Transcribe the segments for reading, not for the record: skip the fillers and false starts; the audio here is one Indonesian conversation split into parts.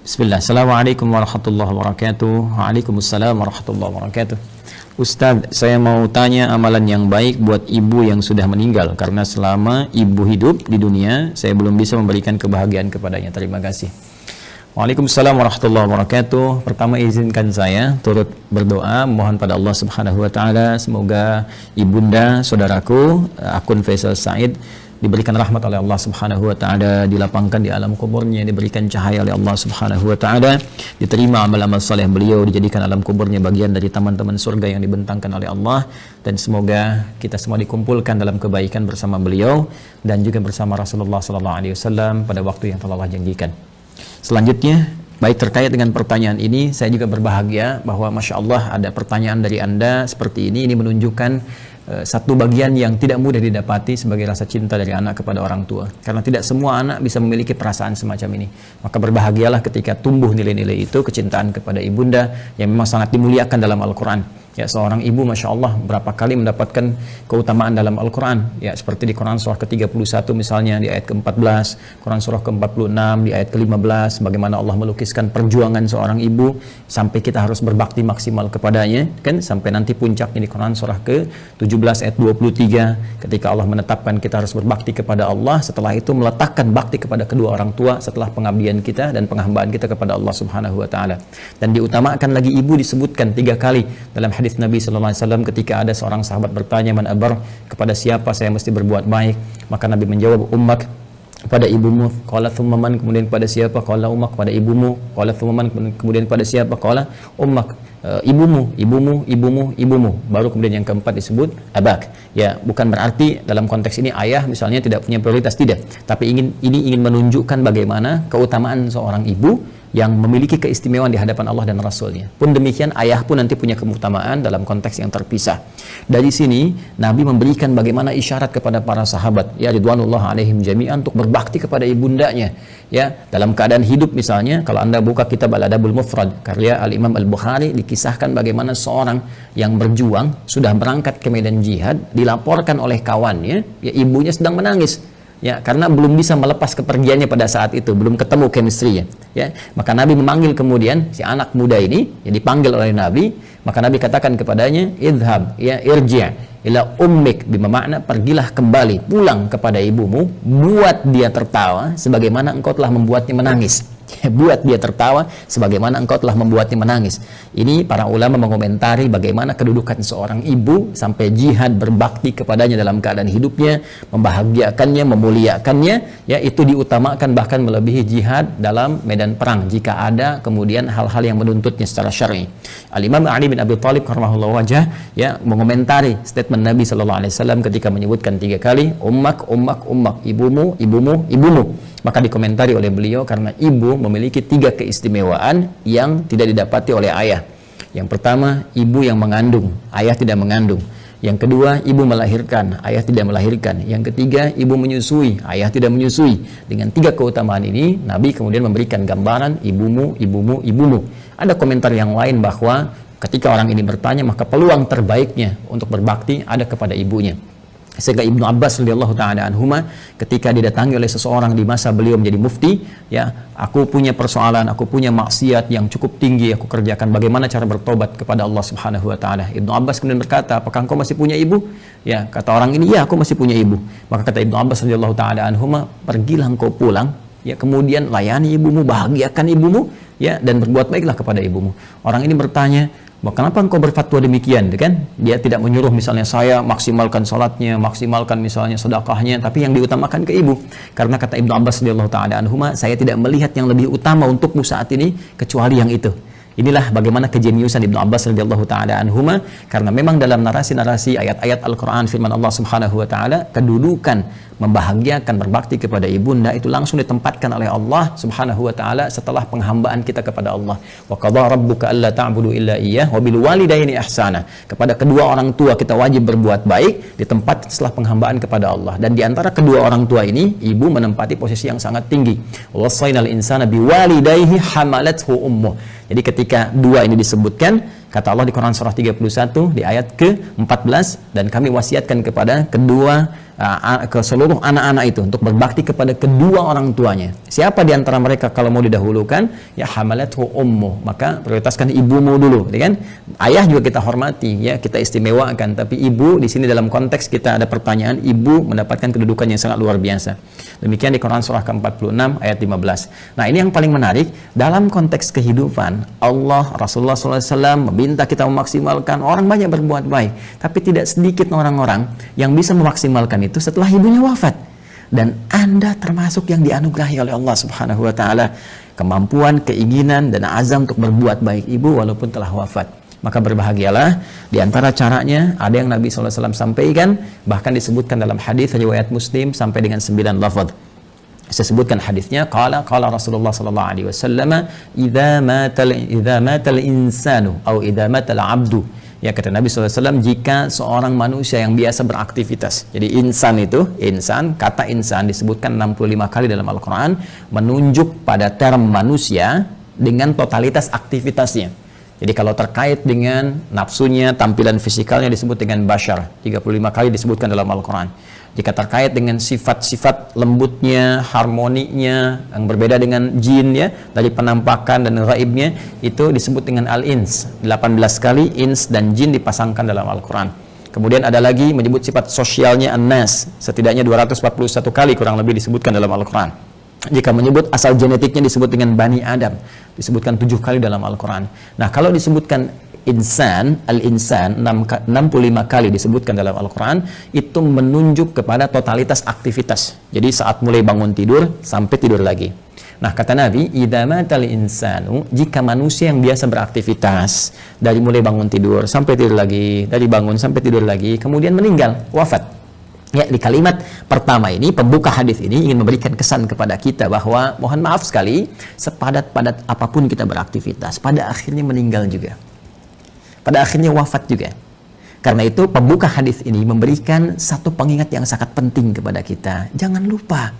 Bismillah. Assalamualaikum warahmatullahi wabarakatuh. Waalaikumsalam warahmatullahi wabarakatuh. Ustaz, saya mau tanya amalan yang baik buat ibu yang sudah meninggal, karena selama ibu hidup di dunia saya belum bisa memberikan kebahagiaan kepadanya. Terima kasih. Waalaikumsalam warahmatullahi wabarakatuh. Pertama izinkan saya turut berdoa mohon pada Allah Subhanahu wa taala semoga ibunda saudaraku akun Faisal Said diberikan rahmat oleh Allah Subhanahu wa taala, dilapangkan di alam kuburnya, diberikan cahaya oleh Allah Subhanahu wa taala, diterima amal-amal saleh beliau, dijadikan alam kuburnya bagian dari taman-taman surga yang dibentangkan oleh Allah, dan semoga kita semua dikumpulkan dalam kebaikan bersama beliau dan juga bersama Rasulullah sallallahu alaihi wasallam pada waktu yang telah Allah janjikan. Selanjutnya, baik terkait dengan pertanyaan ini, saya juga berbahagia bahwa Masya Allah ada pertanyaan dari Anda seperti ini menunjukkan satu bagian yang tidak mudah didapati sebagai rasa cinta dari anak kepada orang tua, karena tidak semua anak bisa memiliki perasaan semacam ini. Maka berbahagialah ketika tumbuh nilai-nilai itu, kecintaan kepada ibunda yang memang sangat dimuliakan dalam Al-Quran. Ya, seorang ibu Masya Allah berapa kali mendapatkan keutamaan dalam Al-Quran, ya, seperti di Quran surah ke-31 misalnya di ayat ke-14, Quran surah ke-46 di ayat ke-15, bagaimana Allah melukiskan perjuangan seorang ibu sampai kita harus berbakti maksimal kepadanya, kan, sampai nanti puncaknya di Quran surah ke-17 ayat 23 ketika Allah menetapkan kita harus berbakti kepada Allah, setelah itu meletakkan bakti kepada kedua orang tua setelah pengabdian kita dan penghambaan kita kepada Allah Subhanahu wa taala. Dan diutamakan lagi ibu disebutkan 3 kali dalam hadis Nabi sallallahu alaihi wasallam ketika ada seorang sahabat bertanya, man abar, kepada siapa saya mesti berbuat baik? Maka Nabi menjawab, ummak, kepada ibumu. Qala thumma man, kemudian kepada siapa? Qala ummak, kepada ibumu. Qala thumma man, kemudian kepada siapa? Qala ummak, ibumu. Baru kemudian yang keempat disebut abak. Ya, bukan berarti dalam konteks ini ayah misalnya tidak punya prioritas, tidak, tapi ini ingin menunjukkan bagaimana keutamaan seorang ibu yang memiliki keistimewaan di hadapan Allah dan Rasulnya. Pun demikian ayah pun nanti punya keutamaan dalam konteks yang terpisah. Dari sini Nabi memberikan bagaimana isyarat kepada para sahabat, ya ridwanullah alaihim jami'an, untuk berbakti kepada ibundanya. Ya, dalam keadaan hidup misalnya, kalau Anda buka kitab Al-Adabul Mufrad karya Al-Imam Al-Bukhari, dikisahkan bagaimana seorang yang berjuang sudah berangkat ke medan jihad, dilaporkan oleh kawannya, ya ibunya sedang menangis. Ya, karena belum bisa melepas kepergiannya pada saat itu, belum ketemu chemistry-nya. Ya, maka Nabi memanggil kemudian si anak muda ini, ya dipanggil oleh Nabi, maka Nabi katakan kepadanya, idhab, ya irji' ila ummik, bermakna pergilah kembali, pulang kepada ibumu, buat dia tertawa sebagaimana engkau telah membuatnya menangis. Buat dia tertawa sebagaimana engkau telah membuatnya menangis. Ini para ulama mengomentari bagaimana kedudukan seorang ibu sampai jihad berbakti kepadanya dalam keadaan hidupnya, membahagiakannya, memuliakannya, ya itu diutamakan bahkan melebihi jihad dalam medan perang jika ada kemudian hal-hal yang menuntutnya secara syar'i. Al-Imam Ali bin Abi Thalib karramallahu wajhah, ya mengomentari statement Nabi sallallahu alaihi wasallam ketika menyebutkan 3 kali ummak, ibumu. Maka dikomentari oleh beliau, karena ibu memiliki 3 keistimewaan yang tidak didapati oleh ayah. Yang pertama, ibu yang mengandung, ayah tidak mengandung. Yang kedua, ibu melahirkan, ayah tidak melahirkan. Yang ketiga, ibu menyusui, ayah tidak menyusui. Dengan 3 keutamaan ini, Nabi kemudian memberikan gambaran ibumu. Ada komentar yang lain bahwa ketika orang ini bertanya, maka peluang terbaiknya untuk berbakti ada kepada ibunya. Sehingga Ibnu Abbas radhiyallahu taala anhuma ketika didatangi oleh seseorang di masa beliau menjadi mufti, ya, aku punya persoalan, aku punya maksiat yang cukup tinggi aku kerjakan, bagaimana cara bertobat kepada Allah Subhanahu wa taala? Ibnu Abbas kemudian berkata, apakah engkau masih punya ibu? Ya, kata orang ini, ya aku masih punya ibu. Maka kata Ibnu Abbas radhiyallahu taala anhuma, pergilah engkau pulang, ya, kemudian layani ibumu, bahagiakan ibumu, ya, dan berbuat baiklah kepada ibumu. Orang ini bertanya, kenapa engkau berfatwa demikian, kan? Dia tidak menyuruh misalnya saya maksimalkan salatnya, maksimalkan misalnya sedekahnya, tapi yang diutamakan ke ibu. Karena kata Ibnu Abbas radhiyallahu taala anhuma, saya tidak melihat yang lebih utama untukmu saat ini kecuali yang itu. Inilah bagaimana kejeniusan Ibnu Abbas radhiyallahu taala anhuma, karena memang dalam narasi-narasi ayat-ayat Al-Qur'an firman Allah Subhanahu wa taala, kedudukan membahagiakan berbakti kepada ibunda itu langsung ditempatkan oleh Allah Subhanahu wa taala setelah penghambaan kita kepada Allah. Wa qadha rabbuka alla ta'budu illa iyyah wa bil walidaini ihsana. Kepada kedua orang tua kita wajib berbuat baik di tempat setelah penghambaan kepada Allah. Dan di antara kedua orang tua ini, ibu menempati posisi yang sangat tinggi. Wassaynal insana biwalidayhi hamalathu ummuh. Jadi ketika dua ini disebutkan, Kata Allah di Quran surah 31 di ayat ke-14, dan kami wasiatkan kepada ke seluruh anak-anak itu untuk berbakti kepada kedua orang tuanya. Siapa di antara mereka kalau mau didahulukan? Ya hamalathu ummu, maka prioritaskan ibumu dulu, ya kan? Ayah juga kita hormati, ya kita istimewakan, tapi ibu di sini dalam konteks kita ada pertanyaan, ibu mendapatkan kedudukan yang sangat luar biasa. Demikian di Quran surah ke-46 ayat 15. Nah, ini yang paling menarik dalam konteks kehidupan. Allah, Rasulullah SAW meminta kita memaksimalkan, orang banyak berbuat baik, tapi tidak sedikit orang-orang yang bisa memaksimalkan itu setelah ibunya wafat. Dan Anda termasuk yang dianugerahi oleh Allah Subhanahu wa taala kemampuan, keinginan dan azam untuk berbuat baik ibu walaupun telah wafat. Maka berbahagialah. Di antara caranya ada yang Nabi SAW sampaikan, bahkan disebutkan dalam hadis riwayat Muslim sampai dengan 9 lafaz. Saya sebutkan hadisnya, qala Rasulullah sallallahu alaihi wasallam, idza matal insanu atau idza matal abdu. Ya, kata Nabi SAW, jika seorang manusia yang biasa beraktivitas. Jadi insan itu, kata insan disebutkan 65 kali dalam Al-Quran, menunjuk pada term manusia dengan totalitas aktivitasnya. Jadi kalau terkait dengan nafsunya, tampilan fisikalnya disebut dengan bashar, 35 kali disebutkan dalam Al-Quran. Jika terkait dengan sifat-sifat lembutnya, harmoninya, yang berbeda dengan jin, ya, dari penampakan dan ghaibnya, itu disebut dengan al-ins. 18 kali ins dan jin dipasangkan dalam Al-Quran. Kemudian ada lagi menyebut sifat sosialnya an-nas, setidaknya 241 kali kurang lebih disebutkan dalam Al-Quran. Jika menyebut asal genetiknya disebut dengan Bani Adam, disebutkan 7 kali dalam Al-Quran. Nah, kalau disebutkan insan, al-insan 65 kali disebutkan dalam Al-Quran, itu menunjuk kepada totalitas aktivitas. Jadi saat mulai bangun tidur sampai tidur lagi. Nah, kata Nabi, idza matal insanu, jika manusia yang biasa beraktivitas dari mulai bangun tidur sampai tidur lagi, dari bangun sampai tidur lagi, kemudian meninggal, wafat. Ya, di kalimat pertama ini, pembuka hadis ini ingin memberikan kesan kepada kita bahwa mohon maaf sekali, sepadat-padat apapun kita beraktivitas, pada akhirnya meninggal juga. Pada akhirnya wafat juga. Karena itu pembuka hadis ini memberikan satu pengingat yang sangat penting kepada kita. Jangan lupa,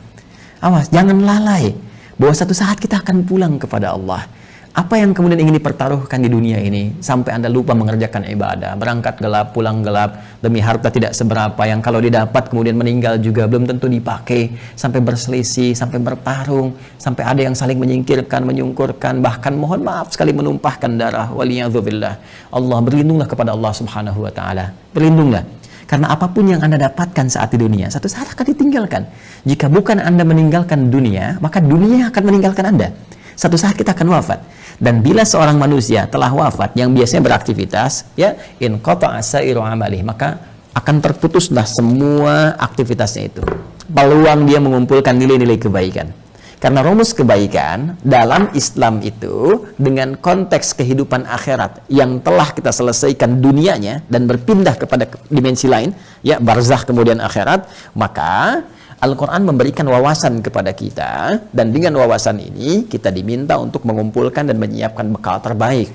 awas, jangan lalai bahwa satu saat kita akan pulang kepada Allah. Apa yang kemudian ingin dipertaruhkan di dunia ini sampai Anda lupa mengerjakan ibadah, berangkat gelap, pulang gelap, demi harta tidak seberapa yang kalau didapat kemudian meninggal juga belum tentu dipakai, sampai berselisih, sampai bertarung, sampai ada yang saling menyingkirkan, menyungkurkan, bahkan mohon maaf sekali menumpahkan darah. Waliyadzubillah. Allah, berlindunglah kepada Allah Subhanahu wa taala. Berlindunglah. Karena apapun yang Anda dapatkan saat di dunia, satu saat akan ditinggalkan. Jika bukan Anda meninggalkan dunia, maka dunia akan meninggalkan Anda. Satu saat kita akan wafat. Dan bila seorang manusia telah wafat yang biasanya beraktivitas, ya, in qata'a sa'iru amalih, maka akan terputuslah semua aktivitasnya itu. Peluang dia mengumpulkan nilai-nilai kebaikan. Karena rumus kebaikan dalam Islam itu dengan konteks kehidupan akhirat yang telah kita selesaikan dunianya dan berpindah kepada dimensi lain, ya, barzakh kemudian akhirat, maka Al-Quran memberikan wawasan kepada kita, dan dengan wawasan ini kita diminta untuk mengumpulkan dan menyiapkan bekal terbaik.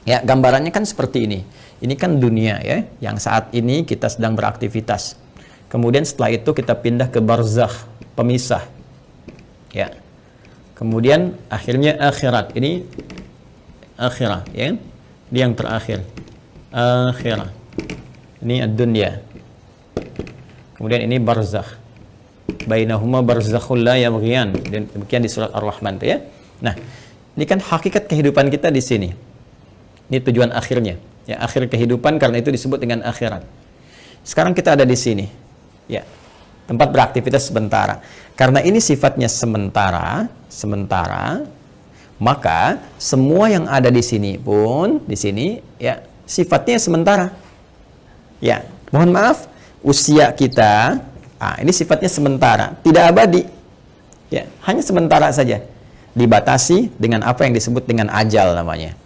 Ya, gambarannya kan seperti ini. Ini kan dunia, ya, yang saat ini kita sedang beraktivitas. Kemudian setelah itu kita pindah ke barzakh, pemisah. Ya. Kemudian akhirnya akhirat. Ini akhirat, ya. Ini yang terakhir. Akhirat. Ini ad-dunya. Kemudian ini barzakh. Bainahuma barzakhul la yabghiyan. Demikian di surat Ar-Rahman, ya. Nah, ini kan hakikat kehidupan kita di sini. Ini tujuan akhirnya. Ya, akhir kehidupan, karena itu disebut dengan akhirat. Sekarang kita ada di sini. Ya. Tempat beraktivitas sementara. Karena ini sifatnya sementara, maka semua yang ada di sini pun di sini, ya, sifatnya sementara. Ya, mohon maaf, usia kita ini sifatnya sementara, tidak abadi. Ya, hanya sementara saja. Dibatasi dengan apa yang disebut dengan ajal namanya.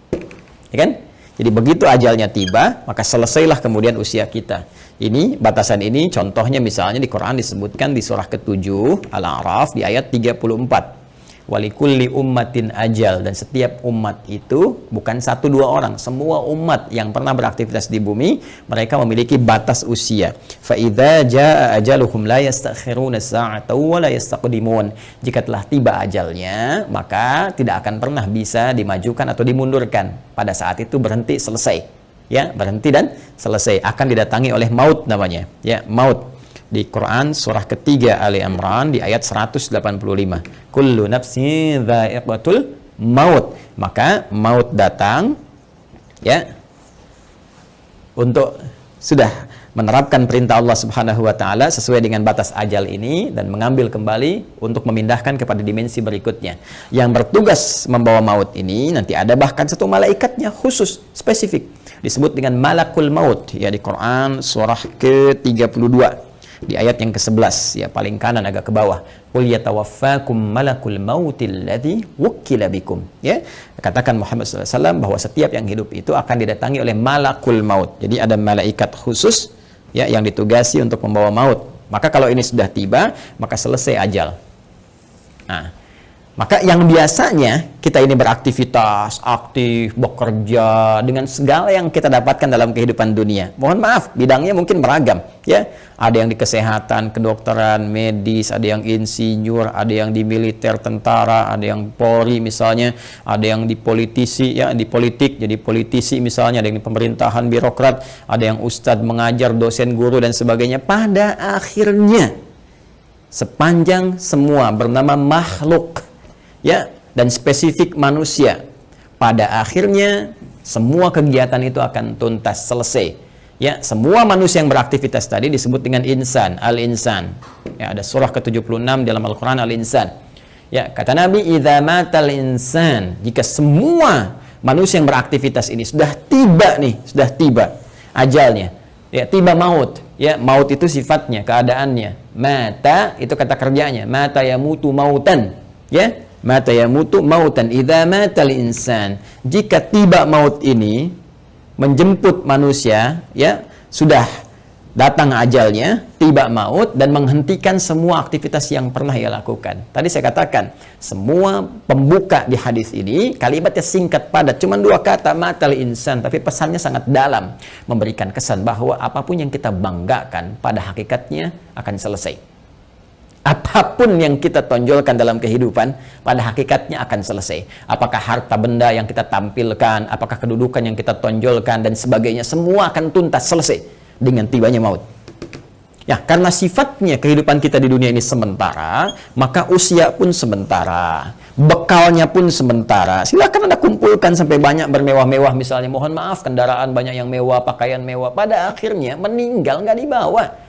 Ya kan? Jadi begitu ajalnya tiba, maka selesailah kemudian usia kita. Ini batasan ini contohnya misalnya di Quran disebutkan di surah ke-7 Al-A'raf di ayat 34. Walikulli ummatin ajal, dan setiap umat itu bukan 1-2 orang, semua umat yang pernah beraktivitas di bumi mereka memiliki batas usia. Fa idza jaa ajaluhum la yastakhiruna sa'ata wa la yastaqdimun. Jika telah tiba ajalnya, maka tidak akan pernah bisa dimajukan atau dimundurkan. Pada saat itu berhenti, selesai. Ya, berhenti dan selesai. Akan didatangi oleh maut namanya. Ya, maut. Di Quran surah ketiga Ali Imran di ayat 185. Kullu nafsin dha'iqatul maut. Maka maut datang ya untuk sudah menerapkan perintah Allah Subhanahu wa taala sesuai dengan batas ajal ini dan mengambil kembali untuk memindahkan kepada dimensi berikutnya. Yang bertugas membawa maut ini nanti ada bahkan satu malaikatnya khusus spesifik disebut dengan malakul maut ya di Quran surah ke-32. Di ayat yang ke-11 ya paling kanan agak ke bawah, qul yatawaffakum malakul mautil ladzi wukkila bikum, ya katakan Muhammad SAW bahwa setiap yang hidup itu akan didatangi oleh malakul maut. Jadi ada malaikat khusus ya yang ditugasi untuk membawa maut. Maka kalau ini sudah tiba maka selesai ajal. Nah, maka yang biasanya kita ini beraktivitas, aktif, bekerja dengan segala yang kita dapatkan dalam kehidupan dunia. Mohon maaf, bidangnya mungkin beragam, ya. Ada yang di kesehatan, kedokteran, medis, ada yang insinyur, ada yang di militer, tentara, ada yang Polri misalnya, ada yang di politisi, ya, di politik, jadi politisi misalnya, ada yang di pemerintahan, birokrat, ada yang ustadz mengajar, dosen, guru dan sebagainya. Pada akhirnya, sepanjang semua bernama makhluk, ya, dan spesifik manusia, pada akhirnya semua kegiatan itu akan tuntas, selesai. Ya, semua manusia yang beraktivitas tadi disebut dengan insan, al-insan. Ya, ada surah ke-76 dalam Al-Qur'an al-insan. Ya, kata Nabi, "Idza matal insan", jika semua manusia yang beraktivitas ini sudah tiba nih, sudah tiba ajalnya. Ya, tiba maut. Ya, maut itu sifatnya, keadaannya. Mata itu kata kerjanya, mata yamutu mautan. Ya, mata yamutu mautan. Idza matal insan, jika tiba maut ini menjemput manusia, ya, sudah datang ajalnya, tiba maut dan menghentikan semua aktivitas yang pernah ia lakukan. Tadi saya katakan, semua pembuka di hadis ini kalimatnya singkat padat, cuma 2 kata, matal insan, tapi pesannya sangat dalam, memberikan kesan bahwa apapun yang kita banggakan pada hakikatnya akan selesai. Apapun yang kita tonjolkan dalam kehidupan, pada hakikatnya akan selesai. Apakah harta benda yang kita tampilkan, apakah kedudukan yang kita tonjolkan, dan sebagainya, semua akan tuntas, selesai dengan tibanya maut. Ya, karena sifatnya kehidupan kita di dunia ini sementara, maka usia pun sementara, bekalnya pun sementara. Silakan Anda kumpulkan sampai banyak bermewah-mewah misalnya, mohon maaf, kendaraan banyak yang mewah, pakaian mewah, pada akhirnya meninggal nggak dibawa.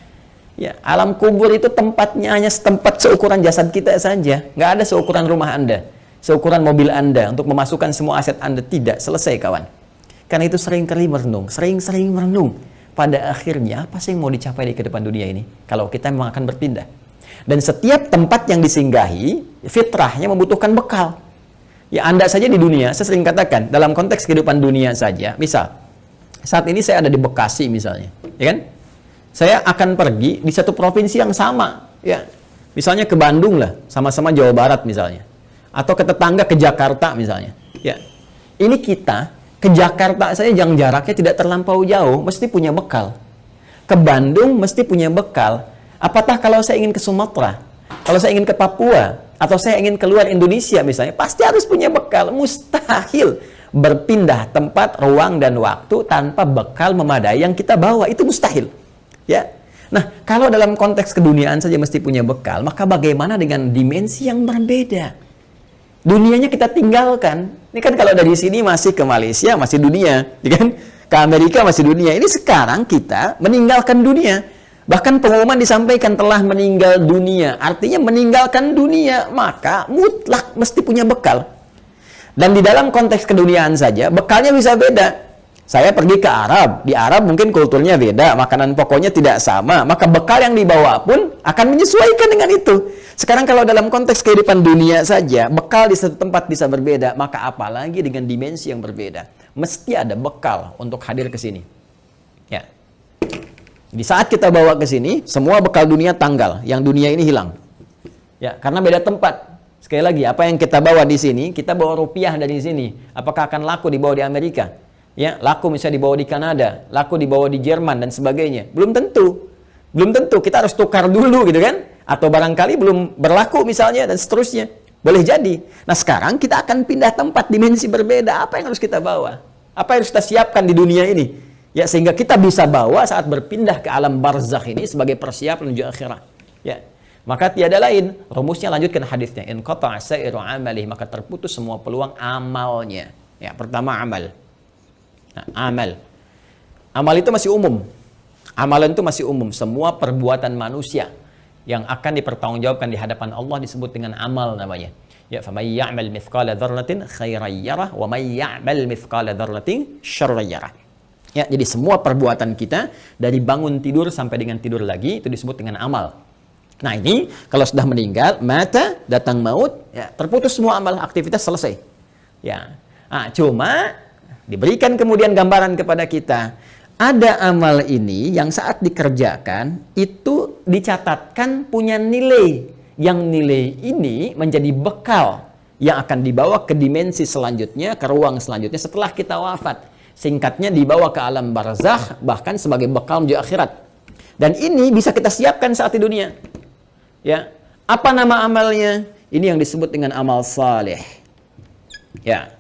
Ya, alam kubur itu tempatnya hanya setempat seukuran jasad kita saja. Nggak ada seukuran rumah Anda, seukuran mobil Anda untuk memasukkan semua aset Anda. Tidak, selesai kawan. Karena itu sering-kali merenung, sering-sering merenung. Pada akhirnya, apa sih yang mau dicapai di kehidupan dunia ini? Kalau kita memang akan berpindah. Dan setiap tempat yang disinggahi, fitrahnya membutuhkan bekal. Ya, Anda saja di dunia, saya sering katakan, dalam konteks kehidupan dunia saja, misal, saat ini saya ada di Bekasi misalnya, ya kan? Saya akan pergi di satu provinsi yang sama, ya, misalnya ke Bandung lah, sama-sama Jawa Barat misalnya, atau ke tetangga ke Jakarta misalnya, ya. Ini kita ke Jakarta saja yang jaraknya tidak terlampau jauh, mesti punya bekal. Ke Bandung mesti punya bekal. Apatah kalau saya ingin ke Sumatera, kalau saya ingin ke Papua, atau saya ingin keluar Indonesia misalnya, pasti harus punya bekal. Mustahil berpindah tempat, ruang dan waktu tanpa bekal memadai yang kita bawa, itu mustahil. Ya, nah kalau dalam konteks keduniaan saja mesti punya bekal, maka bagaimana dengan dimensi yang berbeda? Dunianya kita tinggalkan. Ini kan kalau dari sini masih ke Malaysia masih dunia, ya kan? Ke Amerika masih dunia. Ini sekarang kita meninggalkan dunia. Bahkan pengumuman disampaikan telah meninggal dunia. Artinya meninggalkan dunia, maka mutlak mesti punya bekal. Dan di dalam konteks keduniaan saja bekalnya bisa beda. Saya pergi ke Arab, di Arab mungkin kulturnya beda, makanan pokoknya tidak sama, maka bekal yang dibawa pun akan menyesuaikan dengan itu. Sekarang kalau dalam konteks kehidupan dunia saja, bekal di satu tempat bisa berbeda, maka apalagi dengan dimensi yang berbeda. Mesti ada bekal untuk hadir ke sini. Ya. Di saat kita bawa ke sini, semua bekal dunia tanggal, yang dunia ini hilang. Ya, karena beda tempat. Sekali lagi, apa yang kita bawa di sini, kita bawa rupiah dari sini. Apakah akan laku dibawa di Amerika? Ya, laku misalnya dibawa di Kanada, laku dibawa di Jerman dan sebagainya. Belum tentu. Belum tentu. Kita harus tukar dulu gitu kan? Atau barangkali belum berlaku misalnya dan seterusnya. Boleh jadi. Nah, sekarang kita akan pindah tempat, dimensi berbeda. Apa yang harus kita bawa? Apa yang harus kita siapkan di dunia ini? Ya, sehingga kita bisa bawa saat berpindah ke alam barzakh ini sebagai persiapan menuju akhirat. Ya. Maka tiada lain, rumusnya lanjutkan hadisnya. In qata'a sa'iru amalih, maka terputus semua peluang amalnya. Ya, pertama amal. Nah, amal. Amal itu masih umum. Amalan itu masih umum. Semua perbuatan manusia yang akan dipertanggungjawabkan di hadapan Allah disebut dengan amal namanya. Ya, faman ya'mal mithqala dzarratin khairan yarah wa man ya'mal mithqala dzarratin syarran yarah. Ya, jadi semua perbuatan kita dari bangun tidur sampai dengan tidur lagi itu disebut dengan amal. Nah, ini kalau sudah meninggal, mata, datang maut, ya, terputus semua amal, aktivitas selesai. Ya. Nah, cuma diberikan kemudian gambaran kepada kita, ada amal ini yang saat dikerjakan itu dicatatkan punya nilai. Yang nilai ini menjadi bekal yang akan dibawa ke dimensi selanjutnya, ke ruang selanjutnya setelah kita wafat. Singkatnya dibawa ke alam barzakh, bahkan sebagai bekal menuju akhirat. Dan ini bisa kita siapkan saat di dunia. Ya, apa nama amalnya? Ini yang disebut dengan amal saleh. Ya,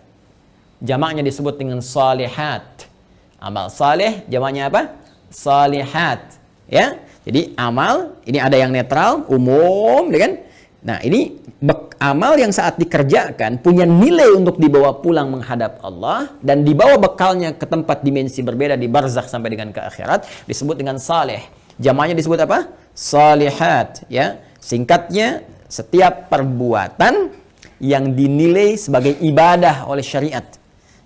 jamaknya disebut dengan salihat. Amal saleh, jamaknya apa? Salihat. Ya, jadi amal ini ada yang netral, umum, ya kan? Nah, ini amal yang saat dikerjakan punya nilai untuk dibawa pulang menghadap Allah dan dibawa bekalnya ke tempat dimensi berbeda di barzakh sampai dengan ke akhirat disebut dengan saleh. Jamaknya disebut apa? Salihat. Ya. Singkatnya, setiap perbuatan yang dinilai sebagai ibadah oleh syariat.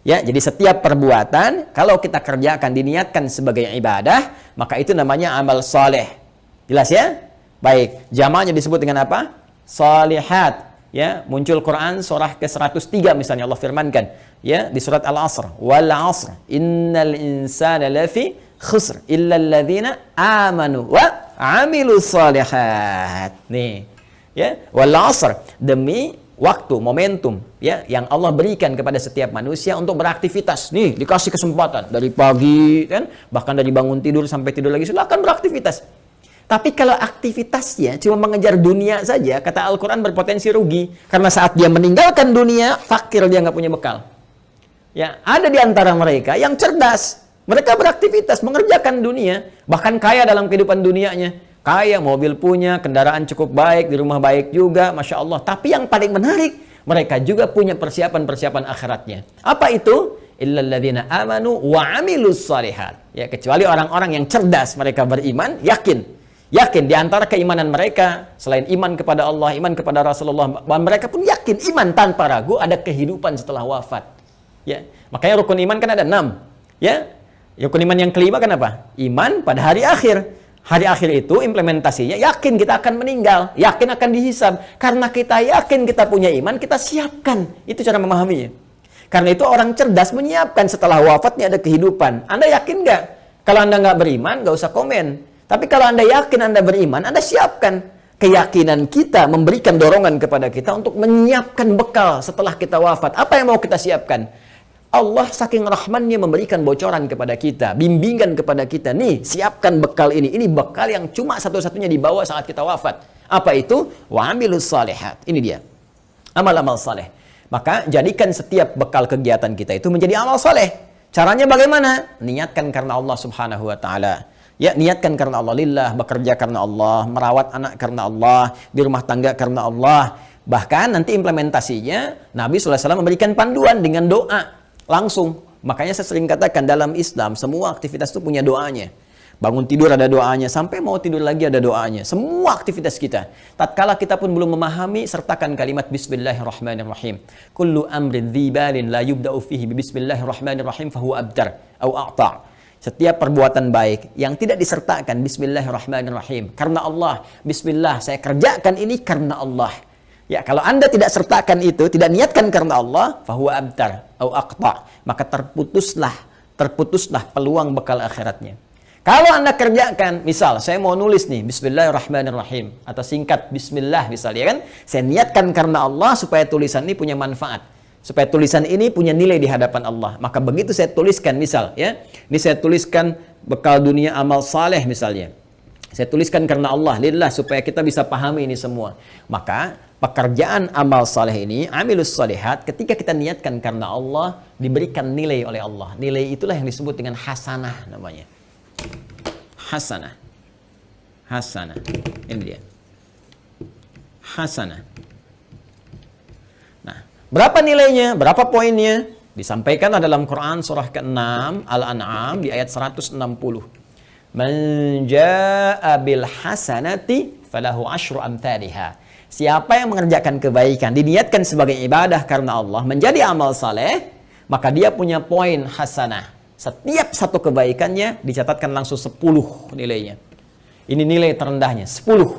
Ya, jadi setiap perbuatan kalau kita kerjakan diniatkan sebagai ibadah, maka itu namanya amal saleh. Jelas ya? Baik, jamaknya disebut dengan apa? Salihat. Ya, muncul Quran surah ke-103 misalnya Allah firmankan, ya, di surat Al-Asr, wal 'asr innal insana lafi khusr illa alladzina amanu wa amilus salihat. Nih, ya, wal 'asr, demi waktu, momentum, ya, yang Allah berikan kepada setiap manusia untuk beraktivitas. Nih, dikasih kesempatan dari pagi kan, bahkan dari bangun tidur sampai tidur lagi silakan beraktivitas. Tapi kalau aktivitasnya cuma mengejar dunia saja, kata Al-Quran berpotensi rugi. Karena saat dia meninggalkan dunia, fakir, dia nggak punya bekal. Ya, ada di antara mereka yang cerdas. Mereka beraktivitas, mengerjakan dunia. Bahkan kaya dalam kehidupan dunianya. Kaya, mobil punya, kendaraan cukup baik, di rumah baik juga, Masya Allah. Tapi yang paling menarik, mereka juga punya persiapan-persiapan akhiratnya. Apa itu? Illalladzina amanu wa amilus salihat. Ya, kecuali orang-orang yang cerdas, mereka beriman, yakin di antara keimanan mereka selain iman kepada Allah, iman kepada Rasulullah, mereka pun yakin iman tanpa ragu ada kehidupan setelah wafat. Ya, makanya rukun iman kan ada 6. Ya, rukun iman yang kelima kan apa? Iman pada hari akhir. Hari akhir itu implementasinya yakin kita akan meninggal, yakin akan dihisab. Karena kita yakin kita punya iman, kita siapkan. Itu cara memahaminya. Karena itu orang cerdas menyiapkan setelah wafatnya ada kehidupan. Anda yakin nggak? Kalau Anda nggak beriman, nggak usah komen. Tapi kalau Anda yakin Anda beriman, Anda siapkan. Keyakinan kita memberikan dorongan kepada kita untuk menyiapkan bekal setelah kita wafat. Apa yang mau kita siapkan? Allah saking rahmannya memberikan bocoran kepada kita, bimbingan kepada kita. Nih, siapkan bekal ini. Ini bekal yang cuma satu-satunya dibawa saat kita wafat. Apa itu? Wa amilus salihat. Ini dia. Amal-amal saleh. Maka jadikan setiap bekal kegiatan kita itu menjadi amal saleh. Caranya bagaimana? Niatkan karena Allah Subhanahu wa taala. Ya, niatkan karena Allah lillah, bekerja karena Allah, merawat anak karena Allah, di rumah tangga karena Allah. Bahkan nanti implementasinya Nabi SAW memberikan panduan dengan doa langsung. Makanya saya sering katakan dalam Islam semua aktivitas itu punya doanya. Bangun tidur ada doanya, sampai mau tidur lagi ada doanya. Semua aktivitas kita. Tatkala kita pun belum memahami, sertakan kalimat Bismillahirrahmanirrahim. Kullu amrin dzibalin la yubda'u fihi Bismillahirrahmanirrahim fahuwa abtar au a'ta'. Setiap perbuatan baik yang tidak disertakan Bismillahirrahmanirrahim karena Allah, Bismillah, saya kerjakan ini karena Allah. Ya, kalau Anda tidak sertakan itu, tidak niatkan karena Allah, fahuwa abtar au aqta, maka terputuslah peluang bekal akhiratnya. Kalau Anda kerjakan, misal saya mau nulis nih Bismillahirrahmanirrahim atau singkat Bismillah misalnya kan, saya niatkan karena Allah supaya tulisan ini punya manfaat, supaya tulisan ini punya nilai di hadapan Allah. Maka begitu saya tuliskan misal ya, ini saya tuliskan bekal dunia amal saleh misalnya. Saya tuliskan karena Allah, lillah, supaya kita bisa pahami ini semua. Maka pekerjaan amal saleh ini, amilus salihat, ketika kita niatkan karena Allah, diberikan nilai oleh Allah. Nilai itulah yang disebut dengan hasanah namanya. Hasanah. Hasanah. Ini dia. Hasanah. Nah, berapa nilainya? Berapa poinnya? Disampaikan dalam Quran surah ke-6 Al-An'am di ayat 160. Man jaa'a bil hasanati falahu asyru amthaliha. Siapa yang mengerjakan kebaikan, diniatkan sebagai ibadah karena Allah, menjadi amal saleh, maka dia punya poin hasanah. Setiap satu kebaikannya dicatatkan langsung 10 nilainya. Ini nilai terendahnya, 10.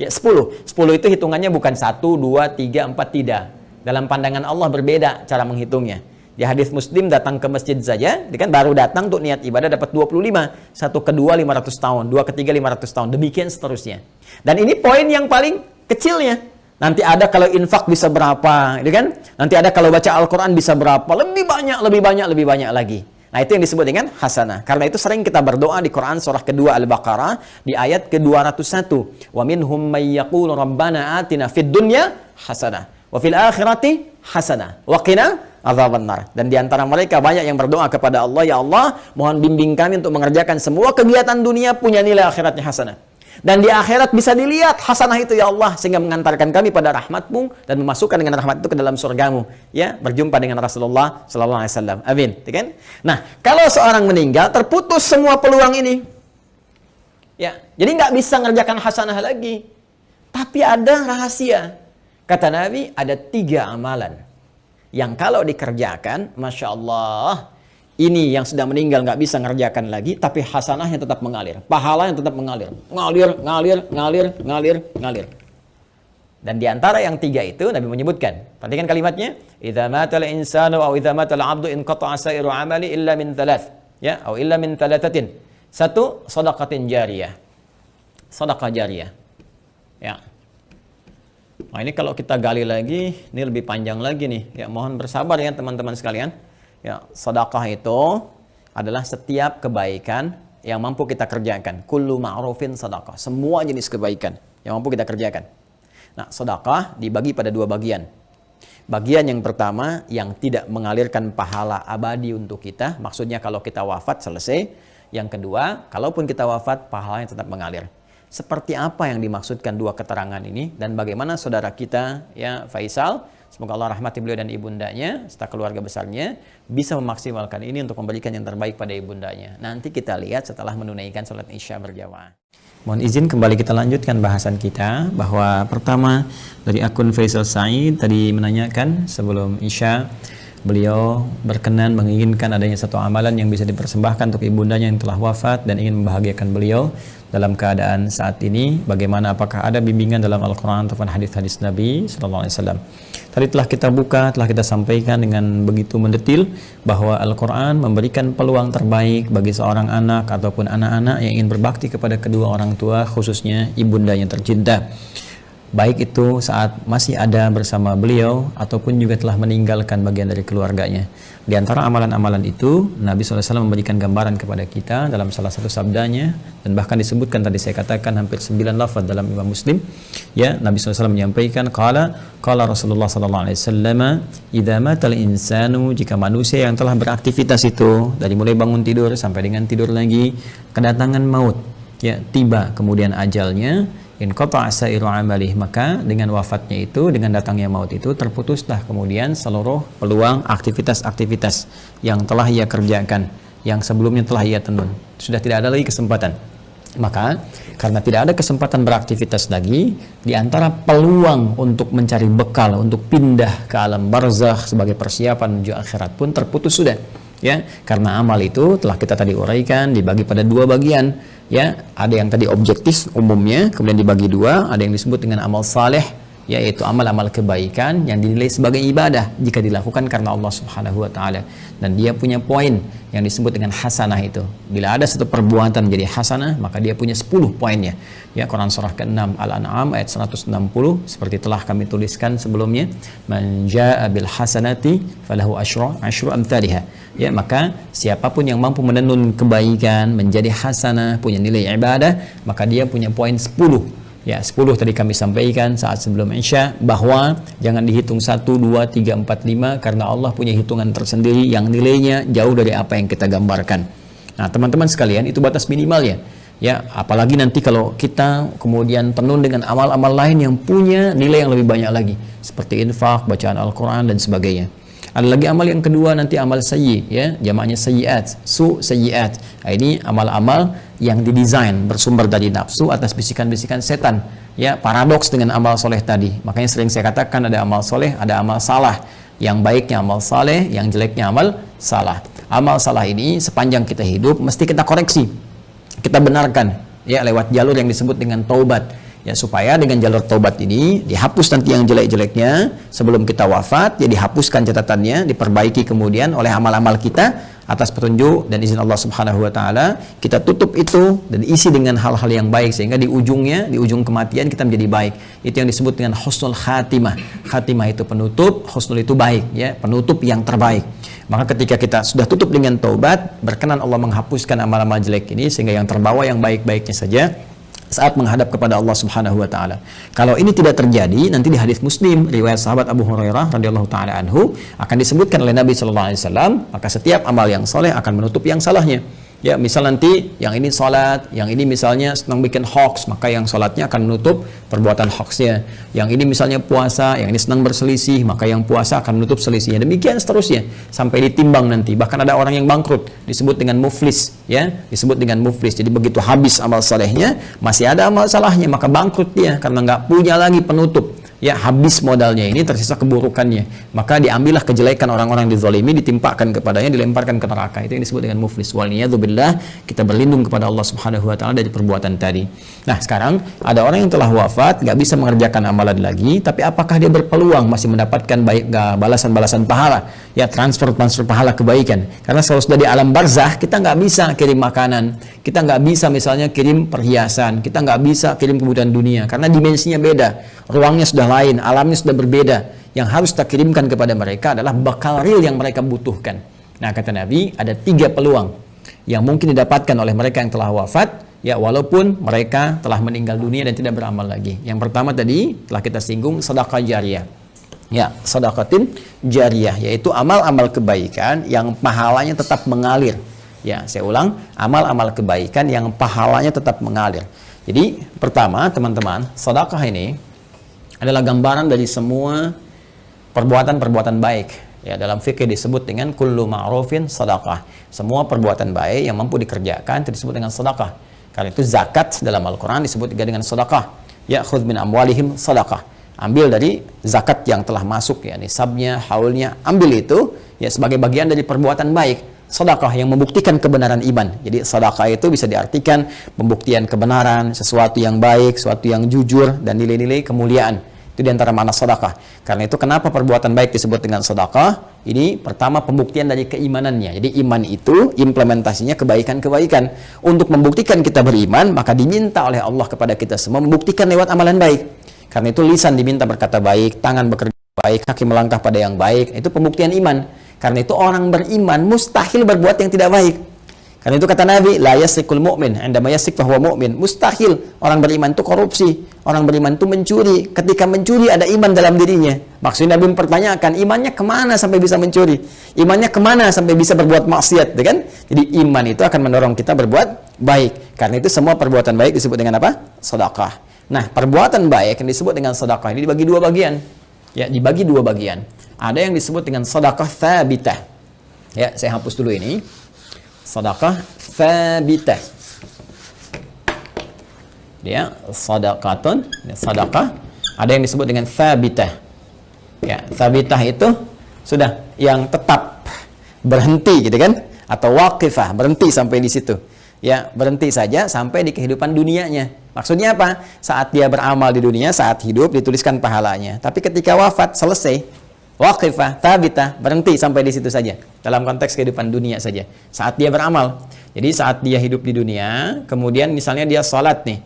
Ya 10. 10 itu hitungannya bukan 1, 2, 3, 4, tidak. Dalam pandangan Allah berbeda cara menghitungnya. Di hadis Muslim datang ke masjid saja, dia kan baru datang untuk niat ibadah dapat 25. Satu kedua 500 tahun, dua ketiga 500 tahun, demikian seterusnya. Dan ini poin yang paling kecilnya. Nanti ada kalau infak bisa berapa, gitu kan? Nanti ada kalau baca Al-Quran bisa berapa, lebih banyak, lebih banyak, lebih banyak lagi. Nah, itu yang disebut dengan hasanah. Karena itu sering kita berdoa di Quran surah kedua Al-Baqarah di ayat ke-201. Wa minhum may yaqulu rabbana atina fid dunya hasanah wa fil akhirati hasanah wa qina adzabannar. Dan di antara mereka banyak yang berdoa kepada Allah, ya Allah, mohon bimbing kami untuk mengerjakan semua kegiatan dunia punya nilai akhiratnya hasanah. Dan di akhirat bisa dilihat hasanah itu ya Allah, sehingga mengantarkan kami pada rahmat-Mu dan memasukkan dengan rahmat itu ke dalam surga-Mu, ya, berjumpa dengan Rasulullah sallallahu alaihi wasallam. Amin, kan? Nah, kalau seorang meninggal terputus semua peluang ini. Ya, jadi nggak bisa mengerjakan hasanah lagi. Tapi ada rahasia. Kata Nabi, ada 3 amalan yang kalau dikerjakan, Masya Allah, ini yang sudah meninggal nggak bisa ngerjakan lagi, tapi hasanahnya tetap mengalir, pahalanya tetap mengalir, ngalir. Dan di antara yang 3 itu Nabi menyebutkan, perhatikan kalimatnya, idza matal insanu aw idza matal abdu in qata'a sa'iru amali illa min thalath, ya, atau illa min thalathatin. 1, shadaqatin jariyah. Sedekah jariyah. Ya. Nah, ini kalau kita gali lagi, ini lebih panjang lagi nih. Ya, mohon bersabar ya teman-teman sekalian. Ya, sedekah itu adalah setiap kebaikan yang mampu kita kerjakan. Kullu ma'rufin sedekah. Semua jenis kebaikan yang mampu kita kerjakan. Nah, sedekah dibagi pada 2 bagian. Bagian yang pertama yang tidak mengalirkan pahala abadi untuk kita. Maksudnya kalau kita wafat selesai. Yang kedua, kalaupun kita wafat, pahalanya tetap mengalir. Seperti apa yang dimaksudkan 2 keterangan ini dan bagaimana saudara kita ya Faisal, semoga Allah rahmati beliau dan ibundanya serta keluarga besarnya bisa memaksimalkan ini untuk memberikan yang terbaik pada ibundanya. Nanti kita lihat setelah menunaikan salat Isya berjamaah. Mohon izin kembali kita lanjutkan bahasan kita, bahwa pertama dari akun Faisal Said tadi menanyakan sebelum Isya, beliau berkenan menginginkan adanya satu amalan yang bisa dipersembahkan untuk ibundanya yang telah wafat dan ingin membahagiakan beliau dalam keadaan saat ini. Bagaimana, apakah ada bimbingan dalam Al-Quran ataupun hadis-hadis Nabi Sallallahu Alaihi Wasallam? Tadi telah kita buka, telah kita sampaikan dengan begitu mendetil bahwa Al-Quran memberikan peluang terbaik bagi seorang anak ataupun anak-anak yang ingin berbakti kepada kedua orang tua, khususnya ibundanya tercinta. Baik itu saat masih ada bersama beliau ataupun juga telah meninggalkan bagian dari keluarganya. Di antara amalan-amalan itu, Nabi SAW memberikan gambaran kepada kita dalam salah satu sabdanya, dan bahkan disebutkan tadi saya katakan hampir 9 lafaz dalam Imam Muslim. Ya, Nabi SAW menyampaikan, qala Rasulullah SAW, idza matal insanu, jika manusia yang telah beraktivitas itu dari mulai bangun tidur sampai dengan tidur lagi, kedatangan maut, ya, tiba kemudian ajalnya, in qata'a sa'iru amalih, maka dengan wafatnya itu, dengan datangnya maut itu, terputuslah kemudian seluruh peluang aktivitas-aktivitas yang telah ia kerjakan, yang sebelumnya telah ia tenun. Sudah tidak ada lagi kesempatan. Maka karena tidak ada kesempatan beraktivitas lagi, di antara peluang untuk mencari bekal untuk pindah ke alam barzakh sebagai persiapan menuju akhirat pun terputus sudah. Ya, karena amal itu telah kita tadi uraikan dibagi pada 2 bagian. Ya, ada yang tadi objektif umumnya, kemudian dibagi 2, ada yang disebut dengan amal saleh, yaitu amal-amal kebaikan yang dinilai sebagai ibadah jika dilakukan karena Allah Subhanahu wa taala. Dan dia punya poin yang disebut dengan hasanah itu. Bila ada satu perbuatan menjadi hasanah, maka dia punya 10 poinnya. Ya, Quran surah ke-6 Al-An'am ayat 160 seperti telah kami tuliskan sebelumnya, man jaa'a bil hasanati falahu asyru amsalihha. Ya, maka siapapun yang mampu menenun kebaikan menjadi hasanah, punya nilai ibadah, maka dia punya poin 10. Ya, 10 tadi kami sampaikan saat sebelum Isya, bahwa jangan dihitung 1, 2, 3, 4, 5 karena Allah punya hitungan tersendiri yang nilainya jauh dari apa yang kita gambarkan. Nah, teman-teman sekalian, itu batas minimalnya. Ya, apalagi nanti kalau kita kemudian tenun dengan amal-amal lain yang punya nilai yang lebih banyak lagi, seperti infak, bacaan Al-Quran dan sebagainya. Ada lagi amal yang kedua, nanti amal sayyi, ya, jamaknya sayyiat, sayyiat. Nah, ini amal-amal yang didesain bersumber dari nafsu atas bisikan-bisikan setan. Ya, paradoks dengan amal soleh tadi. Makanya sering saya katakan ada amal soleh, ada amal salah. Yang baiknya amal saleh, yang jeleknya amal salah. Amal salah ini sepanjang kita hidup mesti kita koreksi, kita benarkan, ya, lewat jalur yang disebut dengan taubat. Ya, supaya dengan jalur taubat ini dihapus nanti yang jelek-jeleknya sebelum kita wafat, ya dihapuskan catatannya, diperbaiki kemudian oleh amal-amal kita atas petunjuk dan izin Allah Subhanahu wa taala. Kita tutup itu dan isi dengan hal-hal yang baik sehingga di ujungnya, di ujung kematian kita menjadi baik. Itu yang disebut dengan husnul khatimah. Khatimah itu penutup, husnul itu baik, ya, penutup yang terbaik. Maka ketika kita sudah tutup dengan taubat, berkenan Allah menghapuskan amal-amal jelek ini sehingga yang terbawa yang baik-baiknya saja saat menghadap kepada Allah Subhanahu wa taala. Kalau ini tidak terjadi, nanti di hadis Muslim riwayat sahabat Abu Hurairah radhiyallahu taala anhu akan disebutkan oleh Nabi sallallahu alaihi wasallam, maka setiap amal yang soleh akan menutup yang salahnya. Ya, misal nanti yang ini salat, yang ini misalnya senang bikin hoax, maka yang salatnya akan menutup perbuatan hoaxnya. Yang ini misalnya puasa, yang ini senang berselisih, maka yang puasa akan menutup selisihnya. Demikian seterusnya sampai ditimbang nanti. Bahkan ada orang yang bangkrut disebut dengan muflis, ya, disebut dengan muflis. Jadi begitu habis amal salehnya, masih ada amal salahnya, maka bangkrut dia karena nggak punya lagi penutup. Ya, habis modalnya ini, tersisa keburukannya, maka diambillah kejelekan orang-orang dizalimi, ditimpakan kepadanya, dilemparkan ke neraka. Itu yang disebut dengan muflis. Waliyadzubillah, kita berlindung kepada Allah Subhanahu wa taala dari perbuatan tadi. Nah, sekarang ada orang yang telah wafat, gak bisa mengerjakan amalan lagi, tapi apakah dia berpeluang masih mendapatkan baik balasan-balasan pahala? Ya, transfer pahala kebaikan. Karena kalau sudah di alam barzah, kita nggak bisa kirim makanan, kita nggak bisa misalnya kirim perhiasan, kita nggak bisa kirim kebutuhan dunia, karena dimensinya beda, ruangnya sudah lain, alamnya sudah berbeda. Yang harus kita kirimkan kepada mereka adalah bakal real yang mereka butuhkan. Nah, kata Nabi, ada 3 peluang yang mungkin didapatkan oleh mereka yang telah wafat, ya, walaupun mereka telah meninggal dunia dan tidak beramal lagi. Yang pertama tadi telah kita singgung, sedekah jariyah. Ya, sedekatin jariyah, yaitu amal-amal kebaikan yang pahalanya tetap mengalir. Ya, saya ulang, amal-amal kebaikan yang pahalanya tetap mengalir. Jadi, pertama, teman-teman, sedekah ini adalah gambaran dari semua perbuatan-perbuatan baik. Ya, dalam fikih disebut dengan kullu ma'rufin sedekah. Semua perbuatan baik yang mampu dikerjakan itu disebut dengan sedekah. Karena itu zakat dalam Al-Qur'an disebut juga dengan sedekah. Ya, khudz min amwalihim sedekah. Ambil dari zakat yang telah masuk, ya, nisabnya, haulnya, ambil itu, ya, sebagai bagian dari perbuatan baik. Sedekah yang membuktikan kebenaran iman. Jadi sedekah itu bisa diartikan pembuktian kebenaran, sesuatu yang baik, sesuatu yang jujur, dan nilai-nilai kemuliaan. Itu diantara makna sedekah. Karena itu kenapa perbuatan baik disebut dengan sedekah? Ini pertama pembuktian dari keimanannya. Jadi iman itu implementasinya kebaikan-kebaikan. Untuk membuktikan kita beriman, maka diminta oleh Allah kepada kita semua membuktikan lewat amalan baik. Karena itu lisan diminta berkata baik, tangan bekerja baik, kaki melangkah pada yang baik. Itu pembuktian iman. Karena itu orang beriman mustahil berbuat yang tidak baik. Karena itu kata Nabi, la yasrikul mu'min, indama yasrik fahuwa mu'min. Mustahil orang beriman itu korupsi, orang beriman itu mencuri. Ketika mencuri ada iman dalam dirinya. Maksudnya Nabi mempertanyakan, imannya kemana sampai bisa mencuri? Imannya kemana sampai bisa berbuat maksiat, kan? Jadi iman itu akan mendorong kita berbuat baik. Karena itu semua perbuatan baik disebut dengan apa? Sedekah. Nah, perbuatan baik yang disebut dengan sedekah ini dibagi 2 bagian. Ya, dibagi 2 bagian. Ada yang disebut dengan sedekah tsabitah. Ya, saya hapus dulu ini. Sedekah tsabitah. Ya, sedekatun, sedekah. Ada yang disebut dengan tsabitah. Ya, tsabitah itu sudah yang tetap berhenti, gitu kan? Atau waqifah, berhenti sampai di situ. Ya, berhenti saja sampai di kehidupan dunianya. Maksudnya apa? Saat dia beramal di dunia, saat hidup dituliskan pahalanya. Tapi ketika wafat selesai, waqifah, thabitah, berhenti sampai di situ saja. Dalam konteks kehidupan dunia saja. Saat dia beramal. Jadi saat dia hidup di dunia, kemudian misalnya dia salat nih.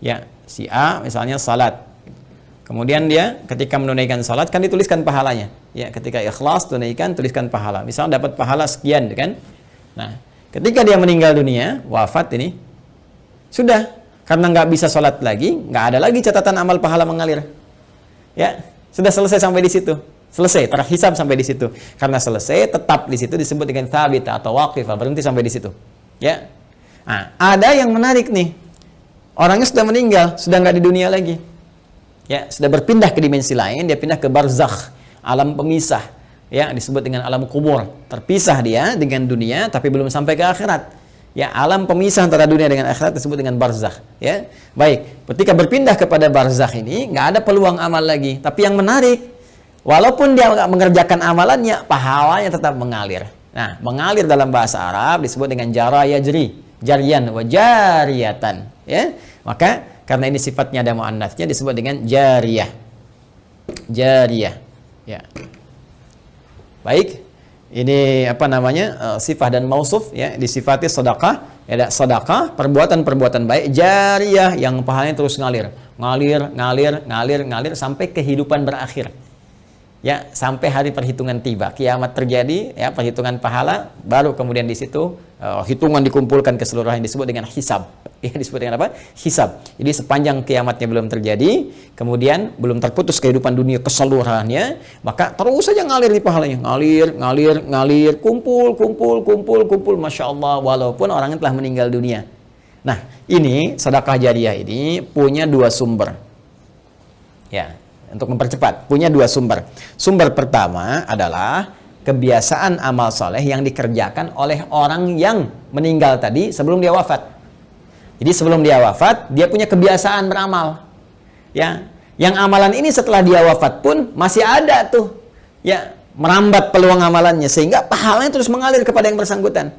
Ya, si A misalnya salat. Kemudian dia ketika menunaikan salat kan dituliskan pahalanya. Ya, ketika ikhlas tunaikan tuliskan pahala. Misalnya dapat pahala sekian, kan? Nah, ketika dia meninggal dunia, wafat ini, sudah. Karena nggak bisa sholat lagi, nggak ada lagi catatan amal pahala mengalir. Ya, sudah selesai sampai di situ. Selesai, terhisab sampai di situ. Karena selesai, tetap di situ disebut dengan thabit atau waqifah, berhenti sampai di situ. Ya. Nah, ada yang menarik nih. Orangnya sudah meninggal, sudah nggak di dunia lagi. Ya, sudah berpindah ke dimensi lain, dia pindah ke barzakh, alam pemisah. Ya, disebut dengan alam kubur. Terpisah dia dengan dunia tapi belum sampai ke akhirat. Ya, alam pemisah antara dunia dengan akhirat disebut dengan barzakh. Ya, baik. Ketika berpindah kepada barzakh ini nggak ada peluang amal lagi. Tapi yang menarik, walaupun dia nggak mengerjakan amalannya, pahalanya tetap mengalir. Nah, mengalir dalam bahasa Arab disebut dengan jara yajri, jarian wa jariyatan. Ya, maka karena ini sifatnya ada muannats-nya disebut dengan jariyah. Jariyah. Ya. Baik. Ini apa namanya? Sifat dan mausuf ya, disifati sedekah, ya sedekah, perbuatan-perbuatan baik jariyah yang pahalanya terus ngalir, ngalir sampai kehidupan berakhir. Ya, sampai hari perhitungan tiba, kiamat terjadi, ya, perhitungan pahala, baru kemudian di situ hitungan dikumpulkan keseluruhan disebut dengan hisab. Ya, disebut dengan apa? Hisab. Jadi sepanjang kiamatnya belum terjadi, kemudian belum terputus kehidupan dunia keseluruhannya, maka terus saja ngalir di pahalanya, ngalir, kumpul, masya Allah, walaupun orangnya telah meninggal dunia. Nah, ini sedekah jariyah ini punya dua sumber. Ya. Untuk mempercepat, punya dua sumber. Sumber pertama adalah kebiasaan amal soleh yang dikerjakan oleh orang yang meninggal tadi sebelum dia wafat. Jadi sebelum dia wafat, dia punya kebiasaan beramal. Ya, yang amalan ini setelah dia wafat pun masih ada tuh. Ya, merambat peluang amalannya sehingga pahalanya terus mengalir kepada yang bersangkutan.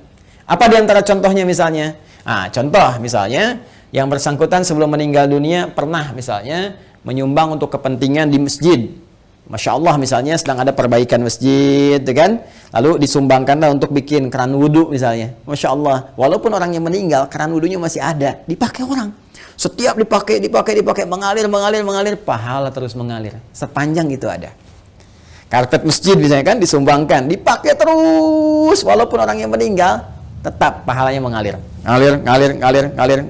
Apa di antara contohnya misalnya? Nah, contoh misalnya yang bersangkutan sebelum meninggal dunia pernah misalnya menyumbang untuk kepentingan di masjid. Masya Allah misalnya sedang ada perbaikan masjid, kan? Lalu disumbangkanlah untuk bikin keran wudhu misalnya. Masya Allah, walaupun orangnya meninggal, keran wudhunya masih ada, dipakai orang. Setiap dipakai, mengalir, pahala terus mengalir. Sepanjang itu ada. Karpet masjid misalnya kan disumbangkan, dipakai terus, walaupun orangnya meninggal, tetap pahalanya mengalir. Ngalir.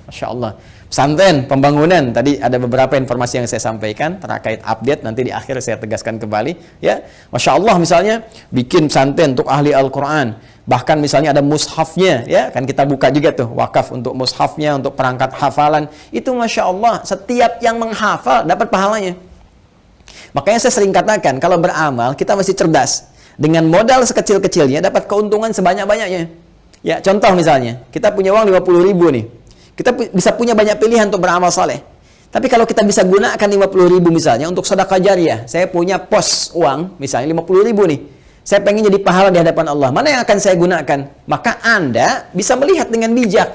Masya Allah. Pesantren, pembangunan, tadi ada beberapa informasi yang saya sampaikan terkait update, nanti di akhir saya tegaskan kembali. Ya, Masya Allah misalnya bikin pesantren untuk ahli Al-Quran, bahkan misalnya ada mushafnya, ya kan kita buka juga tuh wakaf untuk mushafnya, untuk perangkat hafalan, itu Masya Allah setiap yang menghafal dapat pahalanya. Makanya saya sering katakan kalau beramal kita mesti cerdas, dengan modal sekecil-kecilnya dapat keuntungan sebanyak-banyaknya. Ya, contoh misalnya kita punya uang 50.000 nih. Kita bisa punya banyak pilihan untuk beramal saleh. Tapi kalau kita bisa gunakan 50.000 misalnya untuk sedekah jariyah. Saya punya pos uang misalnya 50.000 nih. Saya pengen jadi pahala di hadapan Allah. Mana yang akan saya gunakan? Maka Anda bisa melihat dengan bijak.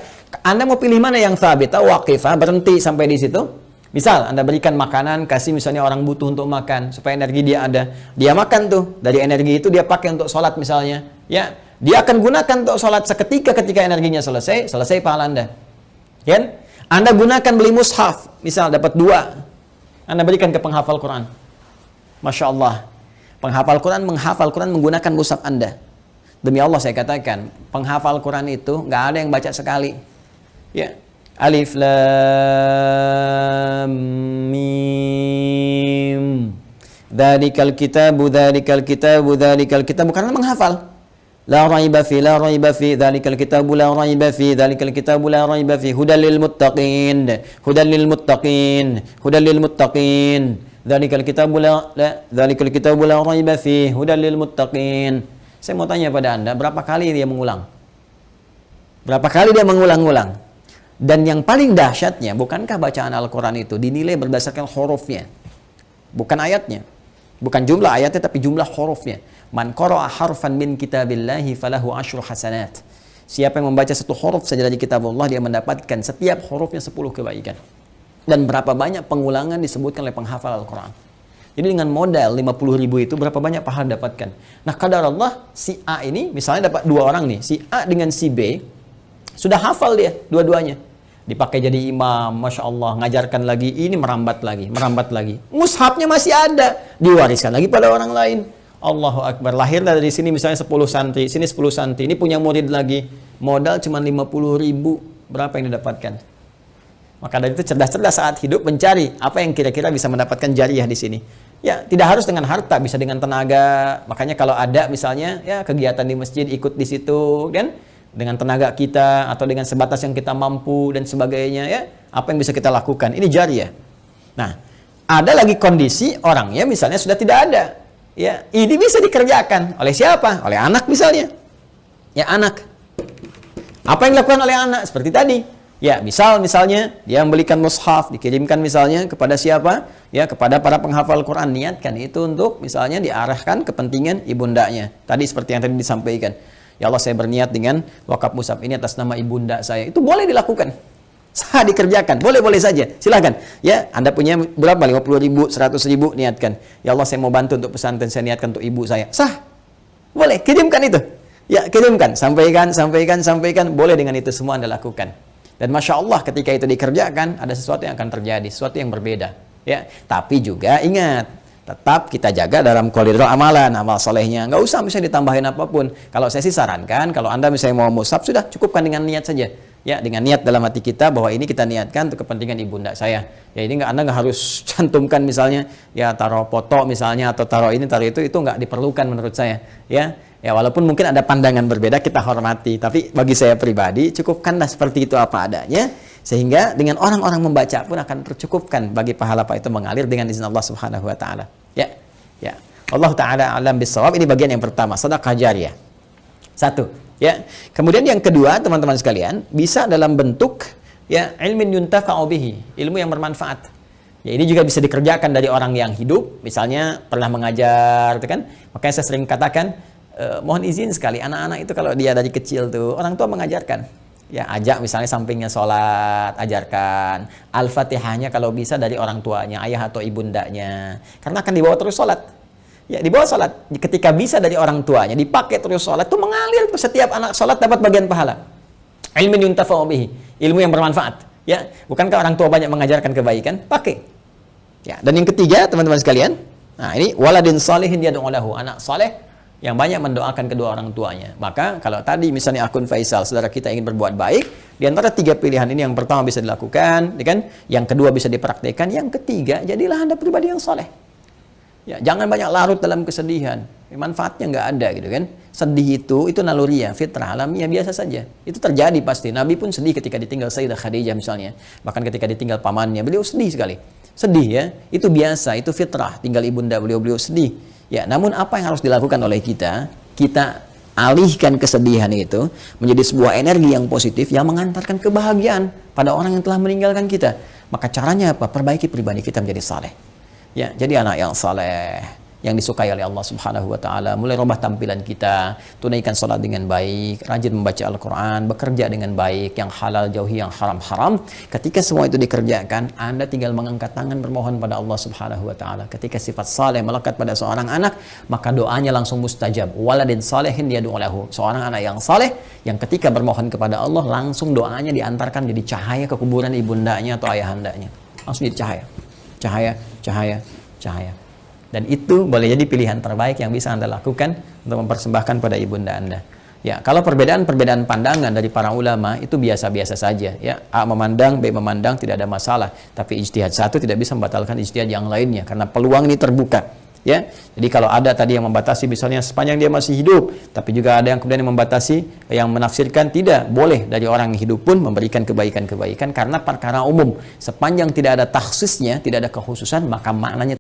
Anda mau pilih mana yang thabit atau waqifah, berhenti sampai di situ. Misal Anda berikan makanan, kasih misalnya orang butuh untuk makan supaya energi dia ada. Dia makan tuh. Dari energi itu dia pakai untuk sholat misalnya. Ya, dia akan gunakan untuk sholat seketika ketika energinya selesai pahala Anda. Ya, Anda gunakan beli mushaf, misal dapat 2, Anda berikan ke penghafal Quran. Masya Allah, penghafal Quran menghafal Quran menggunakan mushaf Anda. Demi Allah saya katakan, penghafal Quran itu nggak ada yang baca sekali. Ya, Alif Lam Mim, Dzalikal kitabu, bukan menghafal. La raiba fi, dzalikal kitabu la raiba fi, hudal lil muttaqin, dzalikal kitabu la raiba fi, hudal lil muttaqin. Saya mau tanya pada Anda, berapa kali dia mengulang? Berapa kali dia mengulang-ulang? Dan yang paling dahsyatnya, bukankah bacaan Al-Quran itu dinilai berdasarkan hurufnya? Bukan ayatnya. Bukan jumlah ayatnya, tapi jumlah hurufnya. Man qara'a harfan min kitabillahi falahu 10 hasanat. Siapa yang membaca satu huruf saja dari kitab Allah, dia mendapatkan setiap hurufnya 10 kebaikan. Dan berapa banyak pengulangan disebutkan oleh penghafal Al-Quran. Jadi dengan modal 50.000 itu berapa banyak pahala dapatkan. Nah, kadar Allah, si A ini misalnya dapat 2 orang nih, si A dengan si B, sudah hafal dia dua-duanya. Dipakai jadi imam, Masya Allah, ngajarkan lagi, ini merambat lagi. Mushafnya masih ada, diwariskan lagi pada orang lain. Allahu Akbar, lahir dari sini misalnya 10 santri, sini 10 santri, ini punya murid lagi, modal cuma 50.000, berapa yang didapatkan? Maka dari itu cerdas-cerdas saat hidup mencari apa yang kira-kira bisa mendapatkan jariah di sini. Ya, tidak harus dengan harta, bisa dengan tenaga. Makanya kalau ada misalnya ya kegiatan di masjid, ikut di situ, kan? Dengan tenaga kita atau dengan sebatas yang kita mampu dan sebagainya, ya. Apa yang bisa kita lakukan? Ini jariah. Nah, ada lagi kondisi orangnya misalnya sudah tidak ada. Ya, ini bisa dikerjakan oleh siapa? Oleh anak misalnya. Ya, anak. Apa yang dilakukan oleh anak? Seperti tadi. Ya, misalnya dia membelikan mushaf, dikirimkan misalnya kepada siapa? Ya, kepada para penghafal Quran. Niatkan itu untuk misalnya diarahkan kepentingan ibundanya. Tadi seperti yang tadi disampaikan. Ya Allah, saya berniat dengan wakaf mushaf ini atas nama ibunda saya. Itu boleh dilakukan. Sah dikerjakan, boleh-boleh saja. Silakan. Ya, Anda punya berapa? 50.000, 100.000, niatkan. Ya Allah, saya mau bantu untuk pesantren, saya niatkan untuk ibu saya. Sah. Boleh, kirimkan itu. Ya, kirimkan, sampaikan. Boleh, dengan itu semua Anda lakukan. Dan Masya Allah, ketika itu dikerjakan, ada sesuatu yang akan terjadi, sesuatu yang berbeda. Ya, tapi juga ingat, tetap kita jaga dalam koridor amalan, amal solehnya. Nggak usah misalnya ditambahin apapun. Kalau saya sih sarankan, kalau Anda misalnya mau mushaf, sudah cukupkan dengan niat saja. Ya, dengan niat dalam hati kita bahwa ini kita niatkan untuk kepentingan ibunda saya. Ya, ini Anda nggak harus cantumkan misalnya, ya taruh foto misalnya atau taruh ini, taruh itu nggak diperlukan menurut saya. Ya, walaupun mungkin ada pandangan berbeda, kita hormati. Tapi bagi saya pribadi, cukupkanlah seperti itu apa adanya, sehingga dengan orang-orang membaca pun akan tercukupkan bagi pahala Pak itu mengalir dengan izin Allah Subhanahu Wa Taala. Ya. Allah Taala alam bisawab. Ini bagian yang pertama, sedekah jariyah. Satu. Ya, kemudian yang kedua, teman-teman sekalian, bisa dalam bentuk ya ilmin yuntafa'u bihi, ilmu yang bermanfaat. Ya, ini juga bisa dikerjakan dari orang yang hidup, misalnya pernah mengajar, itu kan. Makanya saya sering katakan, mohon izin sekali, anak-anak itu kalau dia dari kecil tuh, orang tua mengajarkan. Ya, ajak misalnya sampingnya sholat, ajarkan. Al-Fatihahnya kalau bisa dari orang tuanya, ayah atau ibundanya. Karena akan dibawa terus sholat. Ya, dibawa sholat. Ketika bisa dari orang tuanya, dipakai terus sholat, itu mengalir tuh, setiap anak sholat dapat bagian pahala. Ilmin yuntafa'u bihi, ilmu yang bermanfaat. Ya, bukankah orang tua banyak mengajarkan kebaikan? Pakai. Ya, dan yang ketiga, teman-teman sekalian, nah ini waladin salihin yad'u lahu, anak saleh yang banyak mendoakan kedua orang tuanya. Maka kalau tadi misalnya akun Faisal, saudara kita ingin berbuat baik, di antara 3 pilihan ini yang pertama bisa dilakukan, ya kan? Yang kedua bisa dipraktekkan, yang ketiga jadilah Anda pribadi yang saleh. Ya, jangan banyak larut dalam kesedihan. Manfaatnya nggak ada gitu kan. Sedih itu naluriah, fitrah, alamiah, biasa saja. Itu terjadi pasti. Nabi pun sedih ketika ditinggal Sayyidah Khadijah misalnya. Bahkan ketika ditinggal pamannya, beliau sedih sekali. Sedih ya, itu biasa, itu fitrah. Tinggal ibunda beliau sedih. Ya, namun apa yang harus dilakukan oleh kita? Kita alihkan kesedihan itu menjadi sebuah energi yang positif yang mengantarkan kebahagiaan pada orang yang telah meninggalkan kita. Maka caranya apa? Perbaiki pribadi kita menjadi saleh. Ya, jadi anak yang saleh, yang disukai oleh Allah Subhanahu Wa Taala. Mulai rubah tampilan kita, tunaikan salat dengan baik, rajin membaca Al-Quran, bekerja dengan baik, yang halal jauhi yang haram-haram. Ketika semua itu dikerjakan, Anda tinggal mengangkat tangan bermohon pada Allah Subhanahu Wa Taala. Ketika sifat saleh melekat pada seorang anak, maka doanya langsung mustajab. Waladin salehin yad'u lahu. Seorang anak yang saleh, yang ketika bermohon kepada Allah, langsung doanya diantarkan jadi cahaya ke kuburan ibundanya atau ayahandanya. Langsung jadi cahaya. Cahaya. Dan itu boleh jadi pilihan terbaik yang bisa Anda lakukan untuk mempersembahkan pada ibunda Anda. Ya, kalau perbedaan pandangan dari para ulama itu biasa-biasa saja. Ya, A memandang, B memandang, tidak ada masalah. Tapi ijtihad satu tidak bisa membatalkan ijtihad yang lainnya karena peluang ini terbuka. Ya, jadi kalau ada tadi yang membatasi misalnya sepanjang dia masih hidup, tapi juga ada yang kemudian yang membatasi, yang menafsirkan tidak boleh dari orang yang hidup pun memberikan kebaikan-kebaikan karena perkara umum. Sepanjang tidak ada takhsisnya, tidak ada kekhususan, maka maknanya